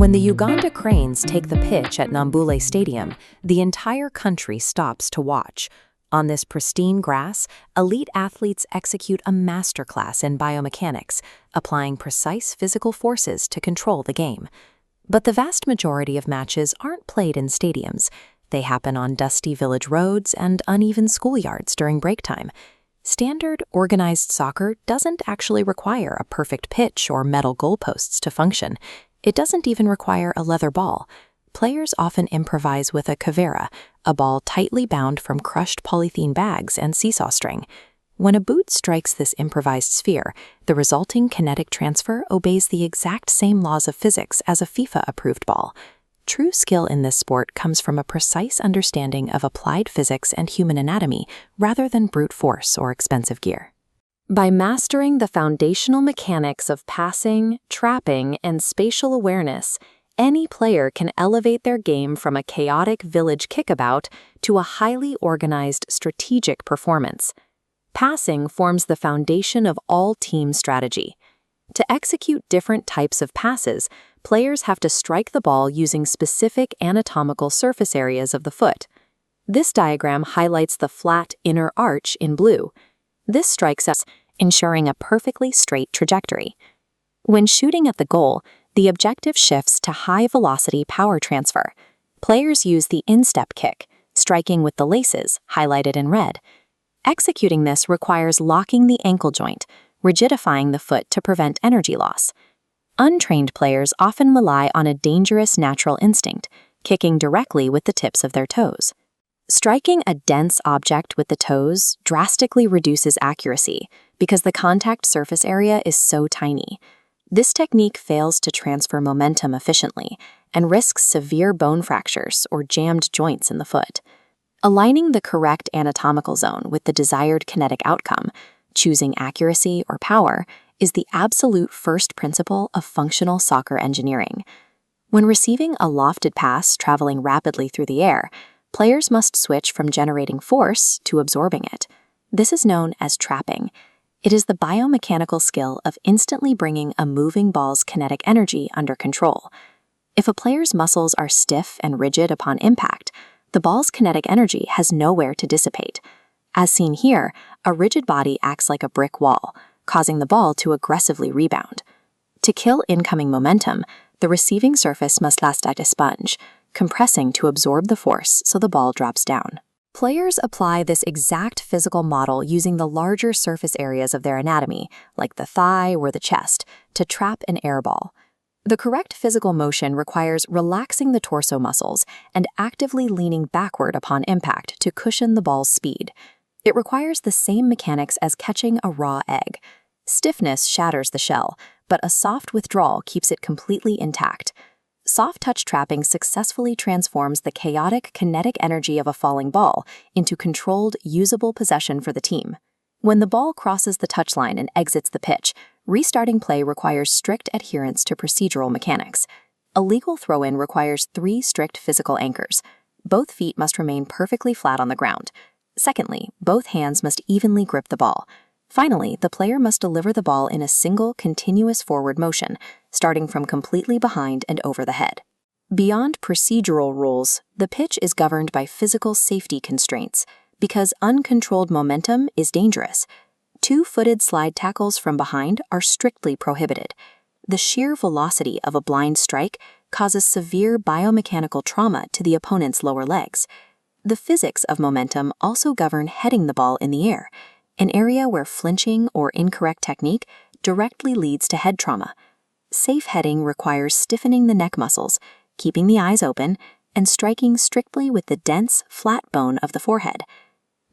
When the Uganda Cranes take the pitch at Nambule Stadium, the entire country stops to watch. On this pristine grass, elite athletes execute a masterclass in biomechanics, applying precise physical forces to control the game. But the vast majority of matches aren't played in stadiums. They happen on dusty village roads and uneven schoolyards during break time. Standard, organized soccer doesn't actually require a perfect pitch or metal goalposts to function. It doesn't even require a leather ball. Players often improvise with a kavera, a ball tightly bound from crushed polythene bags and seesaw string. When a boot strikes this improvised sphere, the resulting kinetic transfer obeys the exact same laws of physics as a FIFA-approved ball. True skill in this sport comes from a precise understanding of applied physics and human anatomy rather than brute force or expensive gear. By mastering the foundational mechanics of passing, trapping, and spatial awareness, any player can elevate their game from a chaotic village kickabout to a highly organized strategic performance. Passing forms the foundation of all team strategy. To execute different types of passes, players have to strike the ball using specific anatomical surface areas of the foot. This diagram highlights the flat inner arch in blue. This strikes us, ensuring a perfectly straight trajectory. When shooting at the goal, the objective shifts to high-velocity power transfer. Players use the instep kick, striking with the laces, highlighted in red. Executing this requires locking the ankle joint, rigidifying the foot to prevent energy loss. Untrained players often rely on a dangerous natural instinct, kicking directly with the tips of their toes. Striking a dense object with the toes drastically reduces accuracy because the contact surface area is so tiny. This technique fails to transfer momentum efficiently and risks severe bone fractures or jammed joints in the foot. Aligning the correct anatomical zone with the desired kinetic outcome, choosing accuracy or power, is the absolute first principle of functional soccer engineering. When receiving a lofted pass traveling rapidly through the air, players must switch from generating force to absorbing it. This is known as trapping. It is the biomechanical skill of instantly bringing a moving ball's kinetic energy under control. If a player's muscles are stiff and rigid upon impact, the ball's kinetic energy has nowhere to dissipate. As seen here, a rigid body acts like a brick wall, causing the ball to aggressively rebound. To kill incoming momentum, the receiving surface must last like a sponge, compressing to absorb the force so the ball drops down. Players apply this exact physical model using the larger surface areas of their anatomy, like the thigh or the chest, to trap an air ball. The correct physical motion requires relaxing the torso muscles and actively leaning backward upon impact to cushion the ball's speed. It requires the same mechanics as catching a raw egg. Stiffness shatters the shell, but a soft withdrawal keeps it completely intact. Soft touch trapping successfully transforms the chaotic kinetic energy of a falling ball into controlled, usable possession for the team. When the ball crosses the touchline and exits the pitch, restarting play requires strict adherence to procedural mechanics. A legal throw-in requires 3 strict physical anchors. Both feet must remain perfectly flat on the ground. Secondly, both hands must evenly grip the ball. Finally, the player must deliver the ball in a single, continuous forward motion, starting from completely behind and over the head. Beyond procedural rules, the pitch is governed by physical safety constraints, because uncontrolled momentum is dangerous. 2-footed slide tackles from behind are strictly prohibited. The sheer velocity of a blind strike causes severe biomechanical trauma to the opponent's lower legs. The physics of momentum also govern heading the ball in the air, an area where flinching or incorrect technique directly leads to head trauma. Safe heading requires stiffening the neck muscles, keeping the eyes open, and striking strictly with the dense, flat bone of the forehead.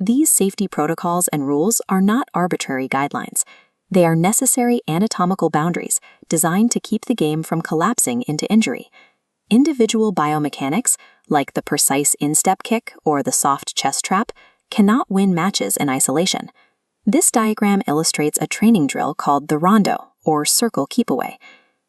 These safety protocols and rules are not arbitrary guidelines. They are necessary anatomical boundaries designed to keep the game from collapsing into injury. Individual biomechanics, like the precise instep kick or the soft chest trap, cannot win matches in isolation. This diagram illustrates a training drill called the rondo, or circle keep-away.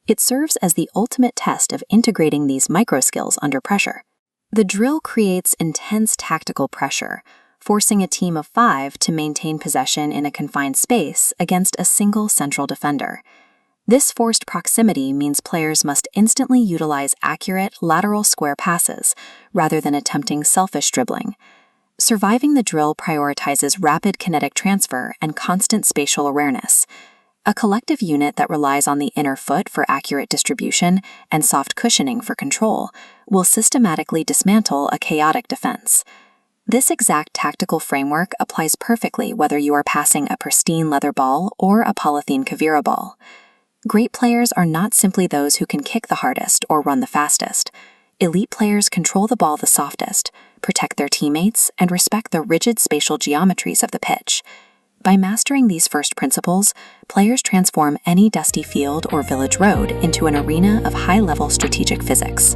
It serves as the ultimate test of integrating these micro-skills under pressure. The drill creates intense tactical pressure, forcing a team of 5 to maintain possession in a confined space against a single central defender. This forced proximity means players must instantly utilize accurate lateral square passes rather than attempting selfish dribbling. Surviving the drill prioritizes rapid kinetic transfer and constant spatial awareness. A collective unit that relies on the inner foot for accurate distribution and soft cushioning for control will systematically dismantle a chaotic defense. This exact tactical framework applies perfectly whether you are passing a pristine leather ball or a polythene Kavira ball. Great players are not simply those who can kick the hardest or run the fastest. Elite players control the ball the softest, protect their teammates, and respect the rigid spatial geometries of the pitch. By mastering these first principles, players transform any dusty field or village road into an arena of high-level strategic physics.